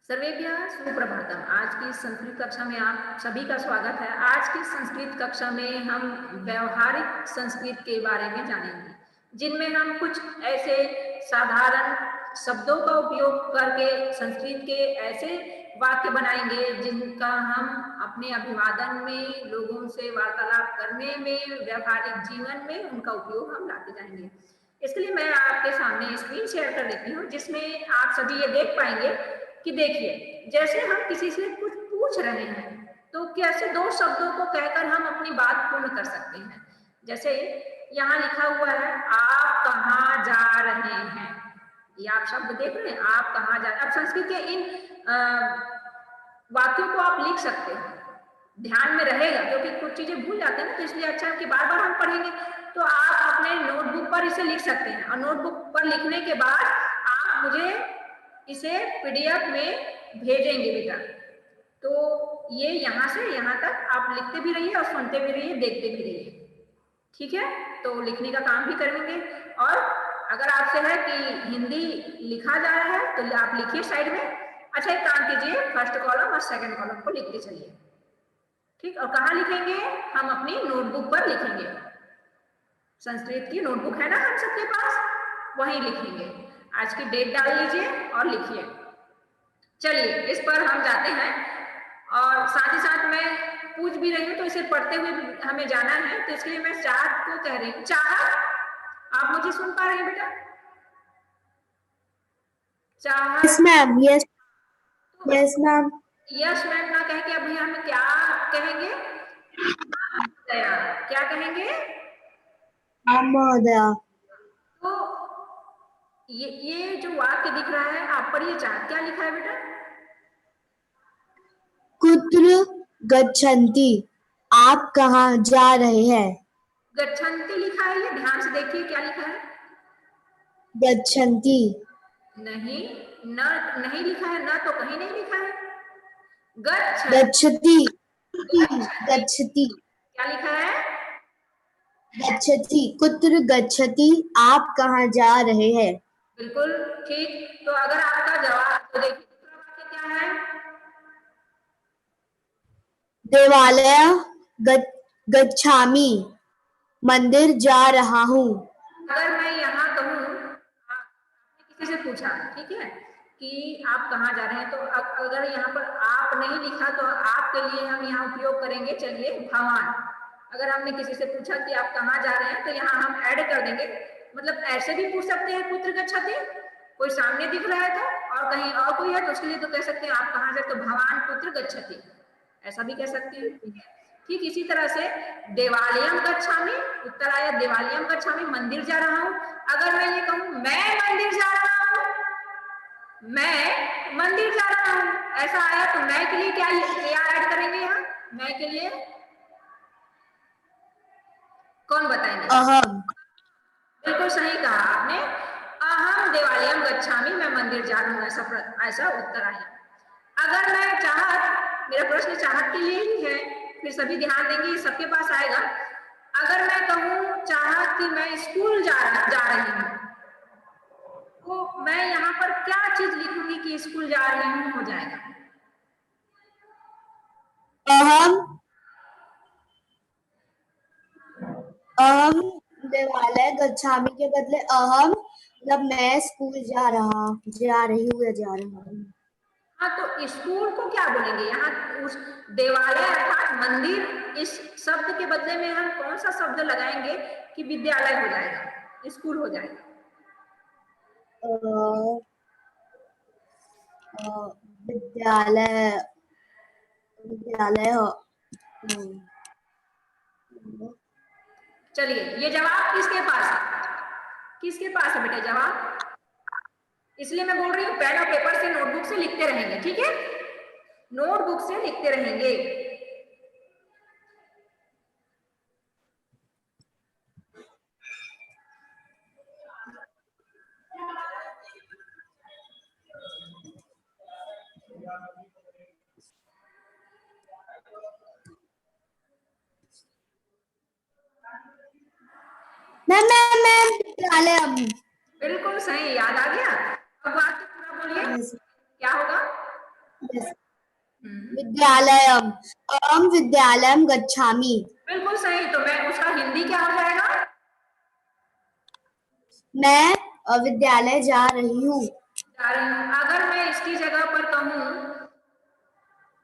सर्वेभ्यः सुप्रभातम। आज की संस्कृत कक्षा में आप सभी का स्वागत है। आज की संस्कृत कक्षा में हम व्यवहारिक संस्कृत के बारे में जानेंगे, जिनमें हम कुछ ऐसे साधारण शब्दों का उपयोग करके संस्कृत के ऐसे वाक्य बनाएंगे जिनका हम अपने अभिवादन में, लोगों से वार्तालाप करने में, व्यवहारिक जीवन में उनका उपयोग हम लाते जाएंगे। इसके लिए मैं आपके सामने स्क्रीन शेयर कर देती हूँ, जिसमें आप सभी ये देख पाएंगे कि देखिए, जैसे हम किसी से कुछ पूछ रहे हैं तो कैसे दो शब्दों को कहकर हम अपनी बात पूर्ण कर सकते हैं। जैसे यहाँ लिखा हुआ है, आप कहाँ जा रहे हैं। ये आप शब्द देख रहे हैं, आप कहाँ जा रहे हैं। अब संस्कृत के इन वाक्यों को आप लिख सकते हैं, ध्यान में रहेगा, क्योंकि कुछ चीजें भूल जाते हैं ना, तो इसलिए अच्छा है कि बार बार हम पढ़ेंगे। तो आप अपने नोटबुक पर इसे लिख सकते हैं, और नोटबुक पर लिखने के बाद आप मुझे इसे पीडीएफ में भेजेंगे बेटा। तो ये यहाँ से यहाँ तक आप लिखते भी रहिए और सुनते भी रहिए, देखते भी रहिए, ठीक है। तो लिखने का काम भी करेंगे, और अगर आपसे है कि हिंदी लिखा जा रहा है तो आप लिखिए साइड में। अच्छा, एक काम कीजिए, फर्स्ट कॉलम और सेकंड कॉलम को लिखते चलिए, ठीक। और कहाँ लिखेंगे? हम अपनी नोटबुक पर लिखेंगे। संस्कृत की नोटबुक है ना हम सबके पास, वहीं लिखेंगे। आज की डेट डाल लीजिए और लिखिए। चलिए, इस पर हम जाते हैं, और साथ ही साथ मैं पूछ भी रही हूँ तो इसे पढ़ते हुए हमें जाना है। तो इसके लिए मैं चाहत को कह रही हूँ। चाहत, आप मुझे सुन पा रहे हैं बेटा? चाहत? Yes ma'am. Yes yes ma'am. Yes ma'am ना कह के अभी हम क्या कहेंगे? महोदया। क्या कहेंगे? महोदया। तो ये जो वाक्य दिख रहा है आप पढ़िए। चाहत क्या लिखा है बेटा? कुत्र गच्छन्ति, आप कहाँ जा रहे हैं। गच्छन्ति लिखा है, ये ध्यान से देखिए क्या लिखा है। गच्छन्ति नहीं, न नहीं लिखा है, न तो कहीं नहीं लिखा है। गच्छति गच्छति गच्छति क्या लिखा है? गच्छति, कुत्र गच्छति, आप कहाँ जा रहे हैं। बिल्कुल ठीक। तो अगर आपका जवाब, तो देखिए दूसरा वाक्य क्या है? देवालय गच्छामि, मंदिर जा रहा हूँ। अगर मैं यहाँ कहूँ, आपने किसी से पूछा, ठीक है, कि आप कहाँ जा रहे हैं, तो अगर यहाँ पर आप नहीं लिखा तो आपके लिए हम यहाँ उपयोग करेंगे, चलिए, भवान। अगर हमने किसी से पूछा कि आप कहाँ जा रहे हैं तो यहाँ हम ऐड कर देंगे। मतलब ऐसे भी पूछ सकते हैं, पुत्र गच्छति, कोई सामने दिख रहा है तो, और कहीं और कोई है तो उसके लिए तो कह सकते हैं आप कहाँ जाते, तो भवान पुत्र गच्छति, ऐसा भी कह सकते हैं, ठीक है। ठीक इसी तरह से देवालयम गच्छामि, उत्तर आया देवालयम गच्छामि, मंदिर जा रहा हूँ। अगर मैं ये कहूँ मैं मंदिर जा रहा हूँ, मैं मंदिर जा रहा हूँ, ऐसा आया तो मैं के लिए क्या ऐड करेंगे यहाँ? मैं के लिए कौन बताएंगे? अहम। बिल्कुल सही कहा आपने, अहम देवालयम गच्छामि, मैं मंदिर जा रहा हूँ, ऐसा उत्तर आया। अगर मैं चाहत, मेरा प्रश्न चाहत के लिए ही है, फिर सभी ध्यान देंगे, सबके पास आएगा। अगर मैं कहूँ चाहत कि मैं स्कूल जा रही हूँ, तो मैं यहाँ पर क्या चीज लिखूंगी कि स्कूल जा रही हूँ हो जाएगा? अहम देवालय गच्छामि के बदले अहम, मतलब मैं स्कूल जा रही हूँ या जा रहा हूँ। हाँ, तो स्कूल को क्या बोलेंगे यहाँ? उस देवालय अर्थात मंदिर, इस शब्द के बदले में हम कौन सा शब्द लगाएंगे कि विद्यालय हो जाएगा, स्कूल हो जाएगा? विद्यालय विद्यालय चलिए, ये जवाब किसके पास है? किसके पास है बेटा जवाब? इसलिए मैं बोल रही हूँ पेन और पेपर से, नोटबुक से लिखते रहेंगे, ठीक है, नोटबुक से लिखते रहेंगे। मैम विद्यालय। बिल्कुल सही, याद आ गया। अब वाक्य पूरा बोलिए, क्या होगा? Yes. हम्म, विद्यालयम, अहम विद्यालयम गच्छामि। बिल्कुल सही। तो मैं उसका हिंदी क्या हो जाएगा? मैं विद्यालय जा रही हूँ। जा रही हूँ। अगर मैं इसकी जगह पर कहूँ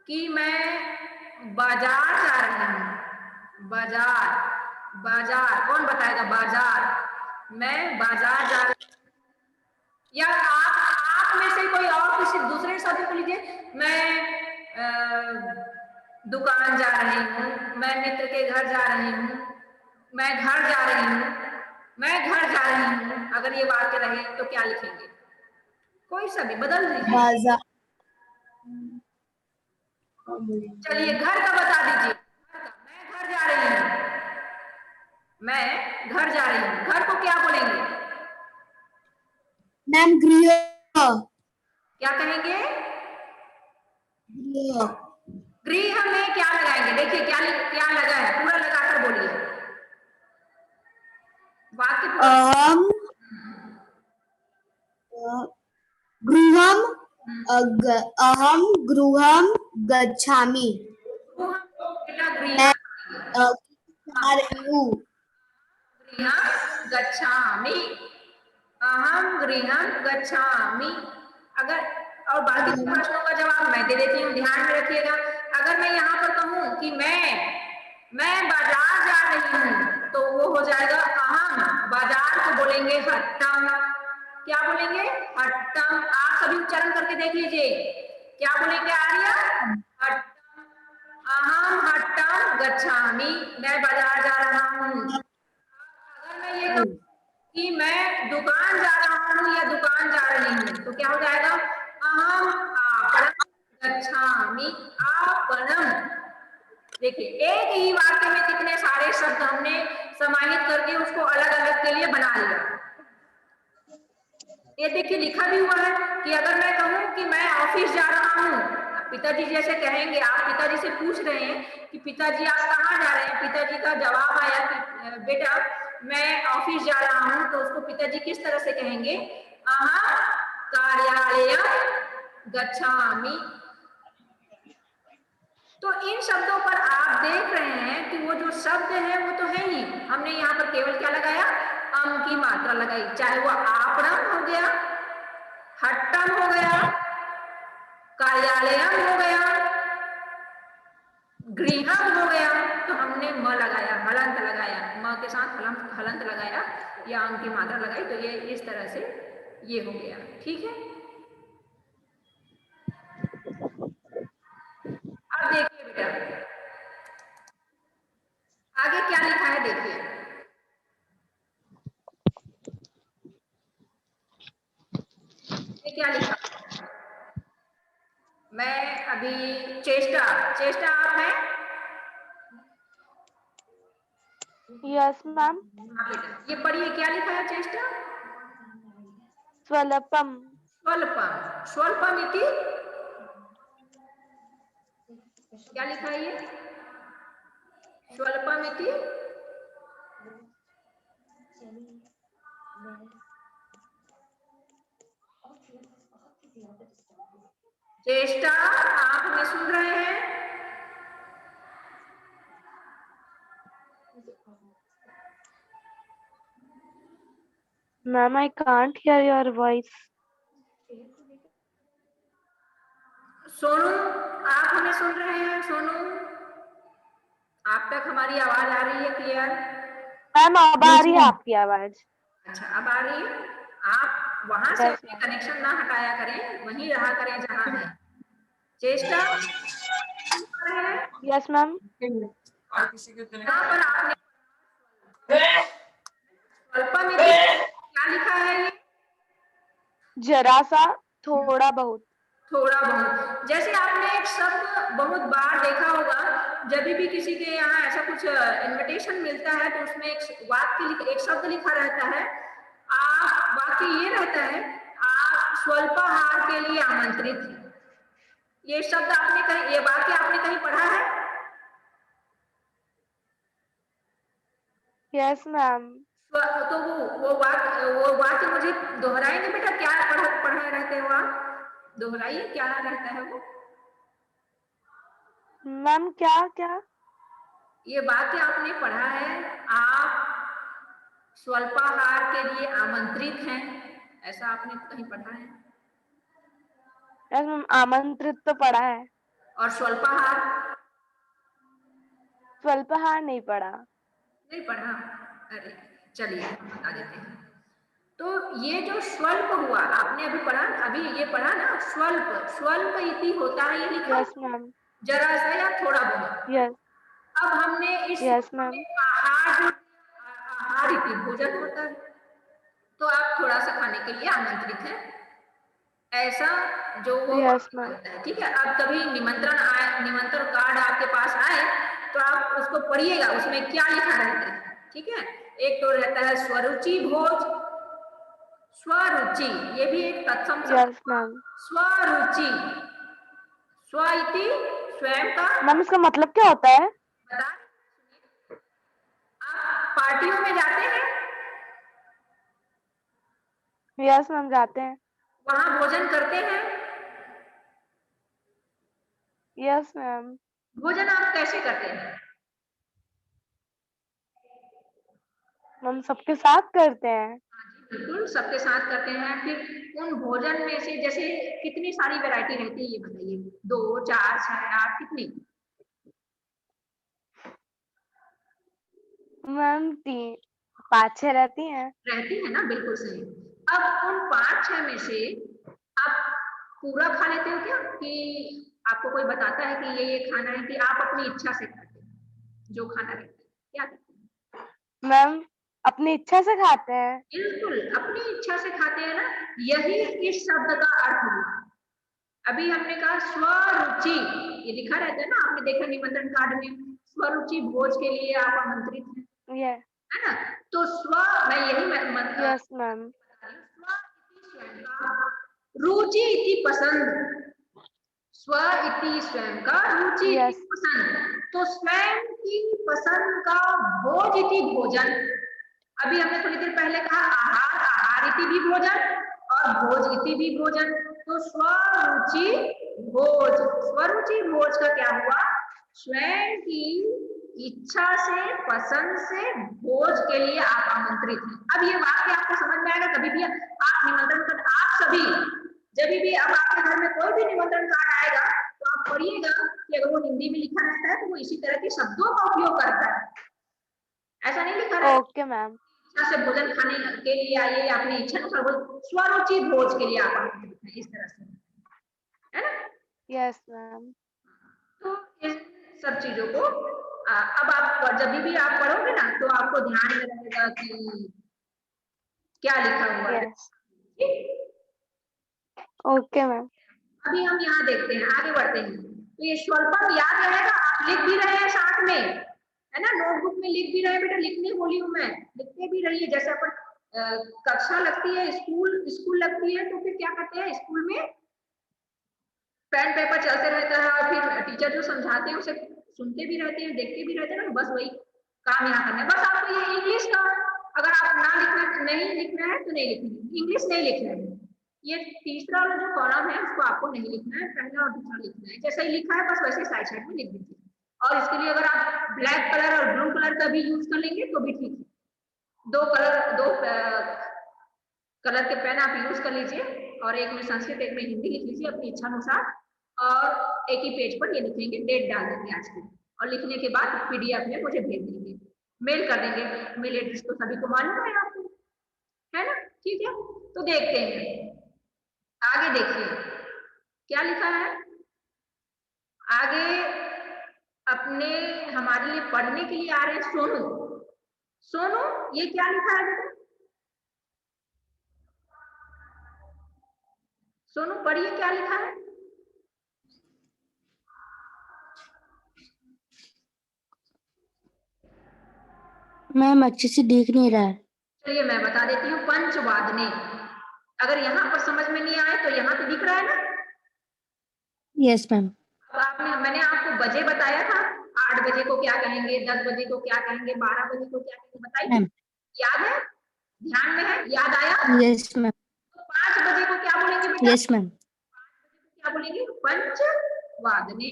कि मैं बाजार जा रही हूँ, बाजार, बाजार कौन बताएगा? बाजार, मैं बाजार जा रही हूँ। या आप में से कोई और किसी दूसरे शब्द को लीजिए। मैं दुकान जा रही हूँ, मैं मित्र के घर जा रही हूँ, मैं घर जा रही हूँ, मैं घर जा रही हूँ। अगर ये वाक्य रहे तो क्या लिखेंगे? कोई सा भी बदल दीजिए। बाजार। चलिए घर का बता दीजिए। मैं घर जा रही हूँ, मैं घर जा रही हूँ। घर को क्या बोलेंगे? मैम गृह। क्या कहेंगे? गृह। गृह में क्या लगाएंगे? देखिए क्या क्या लगा है, पूरा लगाकर बोलिए। वाक्य पूरा। अहम गृहम अहम गृहम गच्छामि। बेटा गृह, मैं जा रही हूँ। गृहं गच्छामि, अहम गृहं गच्छामि। अगर और बाकी के प्रश्नों का जवाब मैं दे देती हूँ, ध्यान में रखिएगा। अगर मैं यहाँ पर कहूँ कि मैं बाजार जा रही हूँ, तो वो हो जाएगा अहम। बाजार को बोलेंगे हट्टम। क्या बोलेंगे? हट्टम। आप सभी उच्चारण करके देख लीजिए। क्या बोलेंगे आर्या? हट्टम। अहम हट्टम गच्छामि, मैं बाजार जा रहा हूँ। अगर मैं ये कहूँ कि मैं दुकान जा रहा हूँ या दुकान जा रही हूँ, तो क्या हो जाएगा? अहम आपणम गच्छामि, आपणम। देखिए एक ही वाक्य में कितने सारे शब्द हमने समाहित करके उसको अलग अलग के लिए बना लिया। ये देखिए लिखा भी हुआ है कि अगर मैं कहूँ कि मैं ऑफिस जा रहा हूँ, पिताजी जैसे कहेंगे, आप पिताजी से पूछ रहे हैं कि पिताजी आप कहाँ जा रहे हैं, पिताजी का जवाब आया कि बेटा मैं ऑफिस जा रहा हूँ, तो उसको पिताजी किस तरह से कहेंगे? अहम कार्यालयम गच्छामि। तो इन शब्दों पर आप देख रहे हैं कि वो जो शब्द है वो तो है ही, हमने यहाँ पर केवल क्या लगाया? अम की मात्रा लगाई। चाहे वो आपणम हो गया, हट्टम हो गया, कार्यालयम हो गया, गृहम हो गया, तो हमने म लगाया, हलंत लगाया, म के साथ हलंत लगाया या अम की मात्रा लगाई। तो ये इस तरह से ये हो गया। ठीक है, अब देखिए बेटा आगे क्या लिखा है। देखिए ये क्या लिखा? मैं अभी चेष्टा, चेष्टा आप हैं? Yes ma'am. हाँ बेटा, ये पढ़िए क्या लिखा है चेष्टा? स्वल्पम। स्वल्पम, स्वल्पम इति क्या लिखा है ये? स्वल्पम इति चेष्टा, आप हमें सुन रहे हैं? Ma'am I can't hear your voice. Sonu, आप हमें सुन रहे हैं? सोनू, आप तक हमारी आवाज आ रही है क्लियर? मैम अब आ रही है आपकी आवाज। अच्छा अब आ रही है। आप वहां से यस अपने मैम। कनेक्शन ना हटाया करें, वहीं रहा करें जहां है। चेष्टा है। Yes ma'am. यहाँ पर आपने स्वल्पम इति क्या लिखा है? ये जरा सा, थोड़ा बहुत। थोड़ा बहुत। जैसे आपने एक शब्द बहुत बार देखा होगा, जब भी किसी के यहाँ ऐसा कुछ इनविटेशन मिलता है तो उसमें एक वाक्य, एक शब्द लिखा रहता है। आप, वाक्य ये रहता है, आप स्वल्पाहार के लिए आमंत्रित हैं। ये शब्द आपने कहीं, ये वाक्य आपने कहीं पढ़ा है? Yes ma'am. तो वो वाक्य मुझे दोहराएंगे बेटा? क्या पढ़ा रहते हो आप? दोहराइए क्या रहता है वो? मैम क्या क्या ये वाक्य आपने पढ़ा है, आप स्वल्पाहार के लिए आमंत्रित हैं, ऐसा आपने कहीं पढ़ा है? यस मैम, आमंत्रित तो पढ़ा है, और स्वल्पाहार स्वल्पाहार नहीं पढ़ा। नहीं पढ़ा? अरे चलिए हम बता देते हैं। तो ये जो स्वल्प हुआ आपने अभी पढ़ा, अभी ये पढ़ा ना, स्वल्प, स्वल्प इति होता है, ये लिखा यस मैम, जरा सा या थोड़ा बहुत। यस अब हमने इस यस मैम, आहार इति भोजन होता है, तो आप थोड़ा सा खाने के लिए आमंत्रित हैं, ऐसा जो वो यस मैम, होता है। ठीक है, अब कभी निमंत्रण आए, निमंत्रण कार्ड आपके पास आए तो आप उसको पढ़िएगा, उसमें क्या लिखा रहता है। ठीक है, एक तो रहता है स्वरुचि भोज, स्वरुचि, ये भी एक तत्सम शब्द। Yes ma'am. स्वरुचि, स्व इति स्वयं का। मैम इसका मतलब क्या होता है? बता, आप पार्टियों में जाते हैं, यस मैम, जाते हैं। वहां भोजन करते हैं, यस मैम। भोजन आप कैसे करते हैं? मैम सबके साथ करते हैं। बिल्कुल सबके साथ करते हैं। फिर उन भोजन में से जैसे कितनी सारी वैरायटी रहती है ये बताइए, 2 4 6 8 कितनी मैम 5-6 रहती हैं। रहती है ना? बिल्कुल सही। अब उन 5 6 में से आप पूरा खा लेते हो क्या, कि आपको कोई बताता है कि ये खाना है, कि आप अपनी इच्छा से खाते हैं जो खाना रहता है, क्या करते हैं? मैम अपनी इच्छा से खाते हैं। बिल्कुल अपनी इच्छा से खाते हैं ना, यही इस शब्द का अर्थ हुआ। अभी हमने कहा स्वरुचि, ये लिखा रहता है ना, आपने देखा निमंत्रण कार्ड में, स्वरुचि भोज के लिए आप आमंत्रित हैं, ये है ना? तो स्व, मैं यही यस मैम, स्व इति स्वयं का, रुचि इति पसंद, स्व इति स्वयं का, रुचि इति यस पसंद, तो स्वयं की पसंद का भोज इति भोजन। अभी हमने थोड़ी देर पहले कहा आहार, आहार इति भी भोजन और भोज इति भी भोजन, तो स्वरुचि भोज, स्वरुचि भोज का क्या हुआ? स्वयं की इच्छा से, पसंद से भोज के लिए आप आमंत्रित हैं। अब ये वाक्य आपको समझ में आएगा, कभी भी आप निमंत्रण कर, आप सभी जब भी अब आपके घर में कोई भी निमंत्रण कार्ड आएगा तो आप पढ़िएगा कि अगर वो हिंदी में लिखा रहता है तो वो इसी तरह के शब्दों का उपयोग करता है, ऐसा नहीं लिखा रहता ओके मैम, इच्छा से भोजन खाने के लिए आइए, अपनी इच्छा अनुसार स्वरुचि भोज के लिए आप आमंत्रित हैं, इस तरह से, है ना? यस मैम, तो इन सब चीजों को अब आप जब भी आप पढ़ोगे ना तो आपको ध्यान में रहेगा कि क्या लिखा हुआ है। यस ठीक? ओके मैम, अभी हम यहाँ देखते हैं, आगे बढ़ते हैं। तो ये स्वल्पम याद रहेगा, आप लिख भी रहे हैं साथ में, है ना? नोटबुक में लिख भी रहे हैं, बेटा लिखने बोली हूँ मैं, लिखते भी रहिए। जैसे अपन कक्षा लगती है, स्कूल स्कूल लगती है, तो फिर क्या करते हैं स्कूल में, पेन पेपर चलते रहता है और फिर टीचर जो समझाते हैं उसे सुनते भी रहते हैं, देखते भी रहते हैं ना, बस वही काम यहाँ करना है। बस आपको ये इंग्लिश का, अगर आप ना लिखना, नहीं लिखना है तो नहीं लिखना, इंग्लिश नहीं लिखना है, ये तीसरा वाला जो कॉलम है उसको आपको नहीं लिखना है, पहला और दूसरा लिखना है। जैसा ही लिखा है बस वैसे साइड साइड में लिख दीजिए। और इसके लिए अगर आप ब्लैक कलर और ब्लू कलर का भी यूज कर लेंगे तो भी ठीक है। दो कलर के पेन आप यूज कर लीजिए, और एक में संस्कृत एक में हिंदी लिख लीजिए अपनी इच्छा अनुसार, और एक ही पेज पर ये लिखेंगे, डेट डाल देंगे आज की, और लिखने के बाद पीडीएफ में मुझे भेज देंगे, मेल कर देंगे। मेल एड्रेस तो सभी को मालूम है आपको, है ना? ठीक है, तो देखते हैं आगे, देखिए क्या लिखा है आगे। अपने हमारे लिए पढ़ने के लिए आ रहे हैं सोनू। सोनू, ये क्या लिखा है बेटा? सोनू पढ़िए क्या लिखा है। मैम अच्छे से दिख नहीं रहा है। चलिए मैं बता देती हूँ, पंचवादने। अगर यहाँ पर समझ में नहीं आए तो यहाँ तो दिख रहा है ना। Yes ma'am. अब आपने, मैंने आपको बजे बताया था, 8 बजे को क्या कहेंगे, 10 बजे को क्या कहेंगे, 12 बजे को क्या कहेंगे, बताइए, मैम याद है? ध्यान में है? याद आया? Yes ma'am. तो 5 बजे को क्या बोलेंगे बेटा? Yes ma'am. क्या बोलेंगे? पंचवादने।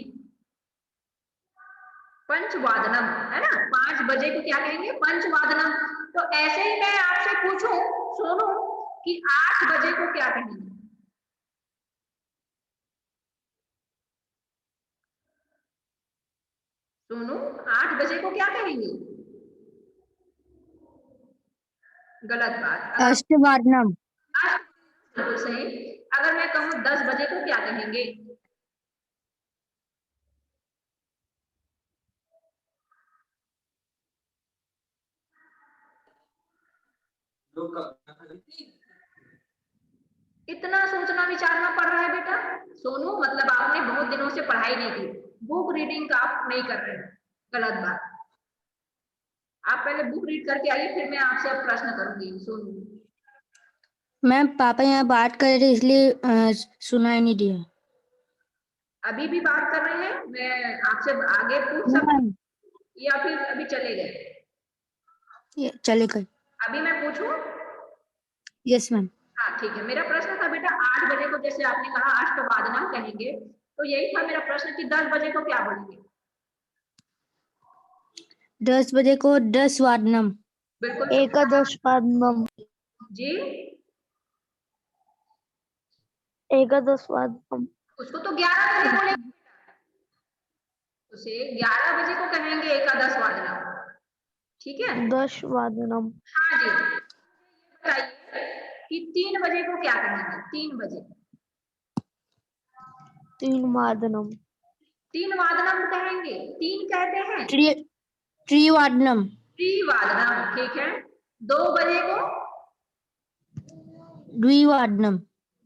पंचवादनम, है ना, 5 बजे को क्या कहेंगे, पंचवादनम। तो ऐसे ही मैं आपसे पूछूं सोनू कि 8 बजे को क्या कहेंगे? सोनू 8 बजे को क्या कहेंगे? गलत बात। अष्टवादनम। बिल्कुल सही। अगर मैं कहूँ 10 बजे को क्या कहेंगे? इतना सोचना विचारना पड़ रहा है बेटा सोनू, मतलब आपने बहुत दिनों से पढ़ाई नहीं की, बुक रीडिंग का आप नहीं कर रहे हैं, गलत बात। आप पहले बुक रीड करके आइए, फिर मैं आपसे अब प्रश्न करूंगी सोनू। मैम पापा यहाँ बात कर रहे थे इसलिए सुनाई नहीं दिया। अभी भी बात कर रहे हैं, मैं आपसे आगे पूछ सकती या फिर अभी चले गए? चले गए। अभी मैं पूछूं? Yes ma'am. हाँ ठीक है। मेरा प्रश्न था बेटा 8 बजे को जैसे आपने कहा अष्टवादनम कहेंगे, तो यही था मेरा प्रश्न कि 10 बजे को क्या बोलेंगे? 10 बजे को 10 वादनम। बिल्कुल एकादशवादनम। जी। एकादशवादनम। उसको तो 11 बजे बोलेंगे, उसे 11 बजे को कहेंगे एकादश वादनम, ठीक है। दशवादनम। हाँ जी। बताइए कि 3 बजे को क्या कहेंगे? 3 बजे। तीन वादनम। 3 वादनम कहेंगे, 3 कहते हैं त्रिवादनम। त्रिवादनम, ठीक है। 2 बजे को द्विवादनम।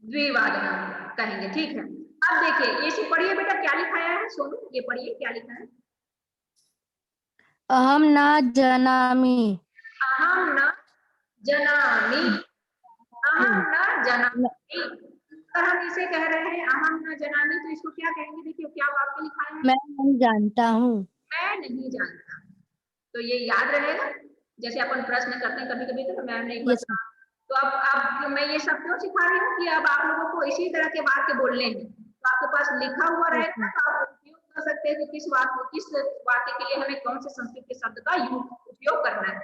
द्विवादनम कहेंगे, ठीक है। अब देखिए ये से पढ़िए बेटा, क्या लिखाया है सोनू, ये पढ़िए क्या लिखा है। अहम न जानामि। अहम न जनामि, अहम न जनामि। अगर हम इसे कह रहे हैं अहम न जनामि, तो इसको क्या कहेंगे? देखिए क्या वाक्य लिखा है, मैं नहीं जानता हूँ। मैं नहीं जानता। तो ये याद रहेगा, जैसे अपन प्रश्न करते हैं कभी कभी, तो मैम ने एक बार यस मैम। तो अब मैं ये सब क्यों सिखा रही हूँ कि अब आप लोगों को इसी तरह के वाक्य बोलने हैं, तो आपके पास लिखा हुआ यस रहेगा मैम। ना, तो आप उपयोग कर सकते हैं कि किस वाक्य के लिए हमें कौन से संस्कृत के शब्द का उपयोग करना है।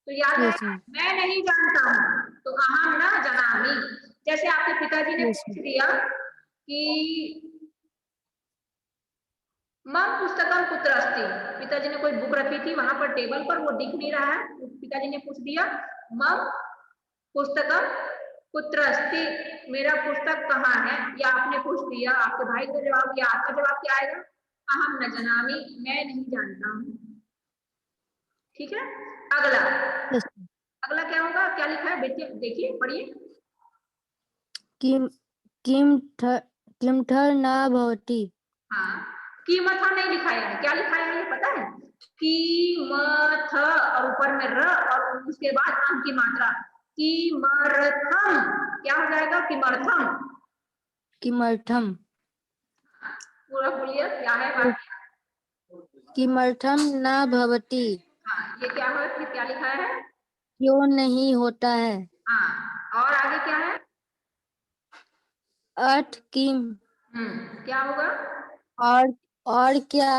तो याद यस रहेगा, मैम। मैं नहीं जानता हूँ तो अहम न जानामि। जैसे आपके पिताजी ने यस पूछ मैम। दिया कि मम पुस्तकम कुत्र अस्ति, पिताजी ने कोई बुक रखी थी वहां पर टेबल पर, वो दिख नहीं रहा है, पिताजी ने पूछ दिया मम पुस्तकम कुत्र अस्ति, मेरा पुस्तक कहाँ है, या आपने पूछ दिया, आपके भाई का जवाब या आपका जवाब क्या आएगा? अहम न जनामि, मैं नहीं जानता हूँ, ठीक है। अगला, यस मैम। अगला क्या होगा, क्या लिखा है बेटे, देखिए पढ़िए। किम किमठर न भवति। हाँ, कीमथा नहीं लिखाया है, क्या लिखाया है ये पता है? कीमथ और ऊपर में र और उसके बाद आम की मात्रा, किमर्थम, क्या हो जाएगा? किमर्थम। किमर्थम। पूरा बोलिए क्या है वाक्य। किमर्थम न भवति। हाँ, ये क्या है, फिर क्या लिखा है? क्यों नहीं होता है। हाँ, और आगे क्या है? अर्थ किम। क्या होगा? और क्या।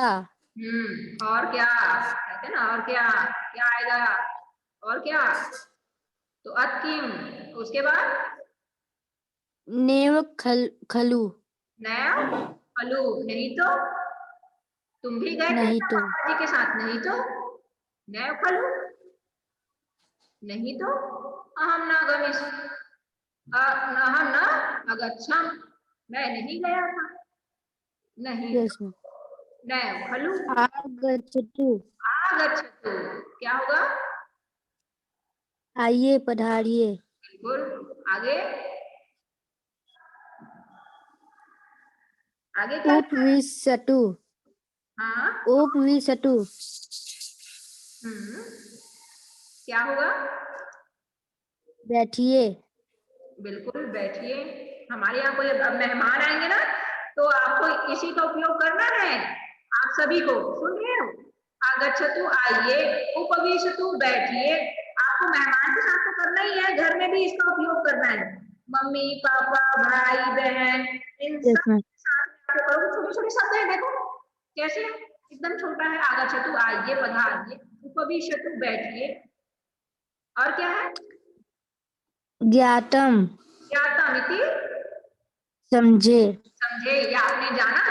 और क्या कहते हैं ना, और क्या, क्या आएगा? और क्या? तो अतकिम, उसके बाद नेव खलु। नैव खलु, नहीं तो। तुम भी गए थे नहीं क्या तो। पापा जी के साथ? नहीं तो। नैव खलु, नहीं तो। अहम न गमिष्, अहम न अगच्छम, मैं नहीं गया था, नहीं यस तो। मैम। नैव खलु आगच्छतु। आगच्छतु, क्या होगा? आइए पधारिए। बिल्कुल। आगे, आगे क्या लिखा है? उपविशतु। हाँ। उपविशतु। हम्म, क्या होगा? बैठिए। बिल्कुल बैठिए। हमारे यहाँ कोई अब मेहमान आएंगे ना, तो आपको इसी का उपयोग करना है, आप सभी को सुन रहे हो। आगच्छतु आइए, उपविशतु बैठिए, आपको मेहमान के साथ तो करना ही है, घर में भी इसका उपयोग करना है। मम्मी पापा भाई बहन इन यस सब मैम। के साथ आपको करो। छोटे छोटे शब्द है, देखो कैसे है। एकदम छोटा है। आगच्छतु आइए, पधारिए। उपविशतु बैठिए। और क्या है? ज्ञातम ज्ञातम इति समझे। समझे, या आपने जाना,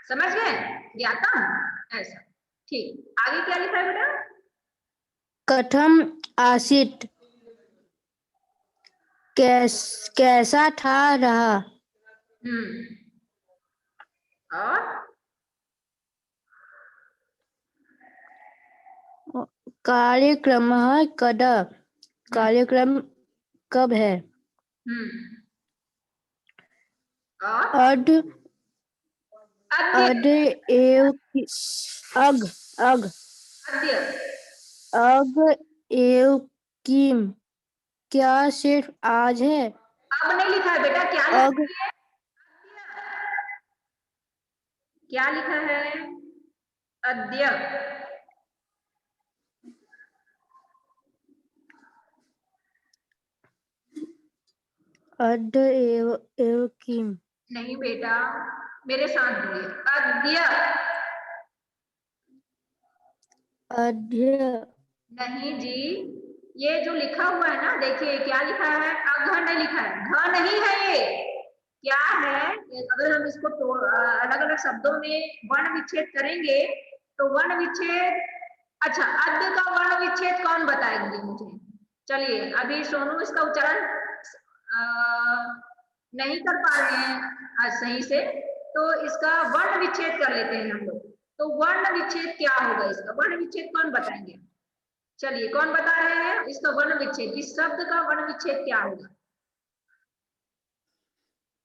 समझ गए, ज्ञातम, ऐसा। ठीक, आगे क्या लिखा है बेटा? कथम आसीत कैसा था रहा। और कार्यक्रम कदा, कार्यक्रम कब है। और अद अद्य, अद एव अग अग अद्य, अग एव किम, क्या सिर्फ आज है। अब नहीं लिखा है बेटा, क्या लिखा अग है? क्या लिखा है? अद्य। अद एव किम। नहीं बेटा, मेरे साथ बोलिए, अद्य। अद्य नहीं जी, ये जो लिखा हुआ है ना, देखिए क्या लिखा है, अघ नहीं लिखा है, घ नहीं है ये। क्या है? अगर हम इसको अलग अलग शब्दों में वर्ण विच्छेद करेंगे तो वर्ण विच्छेद, अच्छा अद्य का वर्ण विच्छेद कौन बताएंगे मुझे? चलिए, अभी सोनू इसका उच्चारण नहीं कर पा रहे हैं आज सही से, तो इसका वर्ण विच्छेद कर लेते हैं हम लोग। तो वर्ण विच्छेद क्या होगा? इसका वर्ण विच्छेद कौन बताएंगे? चलिए, कौन बता रहे हैं इसका वर्ण विच्छेद, इस शब्द का वर्ण विच्छेद क्या होगा?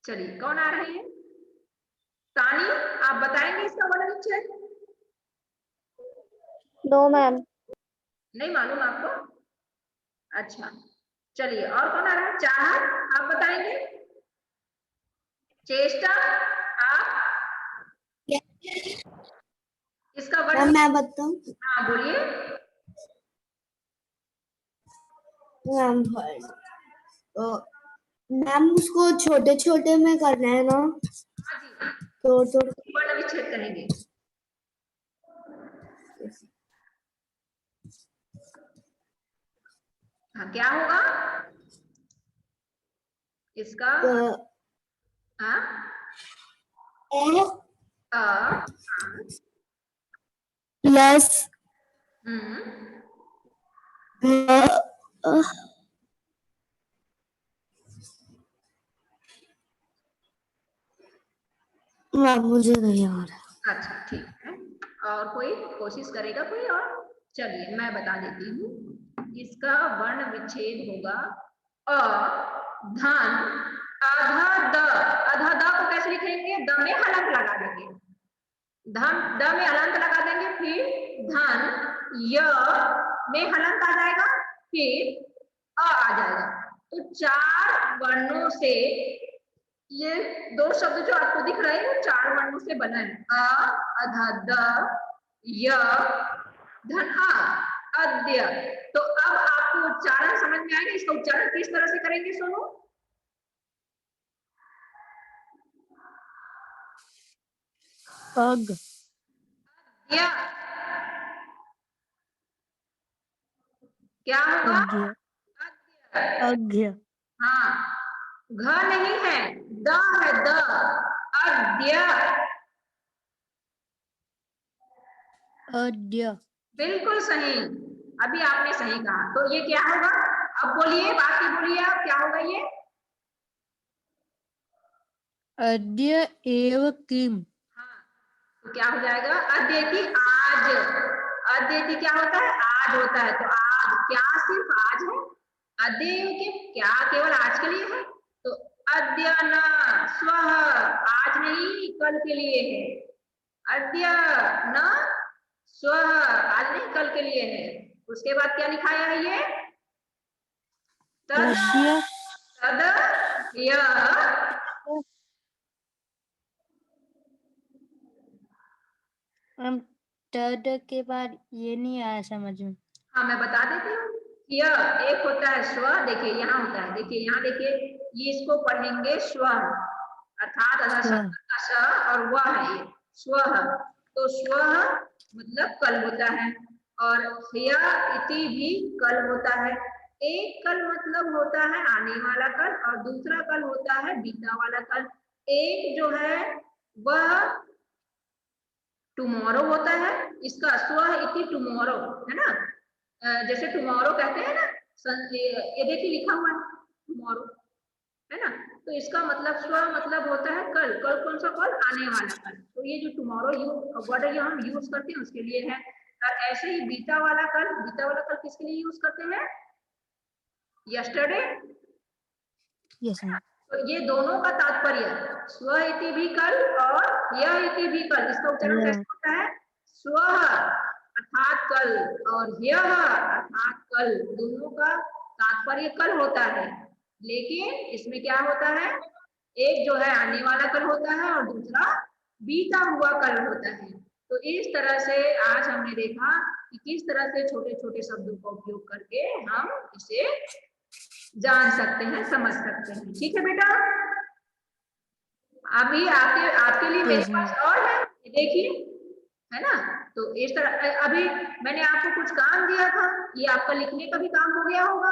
चलिए, कौन आ रहे हैं? तानी, आप बताएंगे इसका वर्ण विच्छेद? No ma'am. नहीं मालूम आपको? अच्छा, चलिए, और कौन आ रहा है? चाहत, आप बताएंगे? चेष्टा, आप इसका वर्ण, मैं बताऊं। हाँ बोलिए। मैम उसको छोटे छोटे में करना है ना, हाँ जी, तो वर्ण विच्छेद करेंगे। हाँ, क्या होगा इसका? हाँ, हाँ, प्लस मुझे नहीं आ रहा। अच्छा ठीक है। और कोई कोशिश करेगा कोई? और चलिए, मैं बता देती हूँ। इसका वर्ण विच्छेद होगा अ, धन, अध, द। अध, द को कैसे लिखेंगे? द में हलंत लगा देंगे, धन, द में हलंत लगा देंगे, फिर धन, य में हलंत आ जाएगा, फिर आ जाएगा। तो 4 वर्णों से ये 2 शब्द जो आपको दिख रहे हैं वो 4 वर्णों से बना है। अ, अध, द, य, धन, आ, अद्य। तो अब आपको उच्चारण समझ में आएगा, इसका उच्चारण किस तरह से करेंगे सोनू? अग या क्या होगा? अज्ञ अज्ञ हाँ, घ नहीं है, द है, द, अद्य। अद्य बिल्कुल सही, अभी आपने सही कहा। तो ये क्या होगा? अब बोलिए, बाकी बोलिए आप, क्या होगा ये? अद्य एव किम। हाँ, तो क्या हो जाएगा? अद्यति आज। अद्यति क्या होता है? आज होता है। तो आज क्या सिर्फ आज है? अद्य के क्या केवल आज के लिए है? तो अद्य न स्वः, आज नहीं कल के लिए है। अद्य न स्वः, आज नहीं कल के लिए है। उसके बाद क्या लिखाया है ये? तद, अद्य तद, यह। तद के बाद ये नहीं आया समझ में। हाँ, मैं बता देती हूँ। यह एक होता है स्व, देखिए यहाँ होता है, देखिए यहाँ देखिए, ये इसको पढ़ेंगे स्व, अर्थात अधा शब्द का स और वह है ये स्व। तो स्वः मतलब कल होता है, और ह्य इति भी कल होता है। एक कल मतलब होता है आने वाला कल, और दूसरा कल होता है बीता वाला कल। एक जो है वह टुमारो होता है, इसका स्वः इति टुमारो है ना। जैसे टुमारो कहते हैं ना, ये देखिए लिखा हुआ है टुमारो, है ना। तो इसका मतलब स्व मतलब होता है कल। कल कौन सा कल? आने वाला कल। तो ये जो टुमारो वर्ड है हम यूज करते हैं उसके लिए है। और ऐसे ही बीता वाला कल किसके लिए यूज करते हैं? यस्टरडे। Yes ma'am. तो ये दोनों का तात्पर्य स्व इति भी कल और यह इति भी कल, इसका उच्चारण कैसे होता है? स्व अर्थात कल और यह अर्थात कल, दोनों का तात्पर्य कल होता है। लेकिन इसमें क्या होता है, एक जो है आने वाला कल होता है और दूसरा बीता हुआ कल होता है। तो इस तरह से आज हमने देखा कि किस तरह से छोटे छोटे शब्दों का उपयोग करके हम इसे जान सकते हैं, समझ सकते हैं। ठीक है बेटा, अभी आपके आपके लिए मेरे पास और है, देखिए, है ना। तो इस तरह अभी मैंने आपको कुछ काम दिया था, ये आपका लिखने का भी काम हो गया होगा।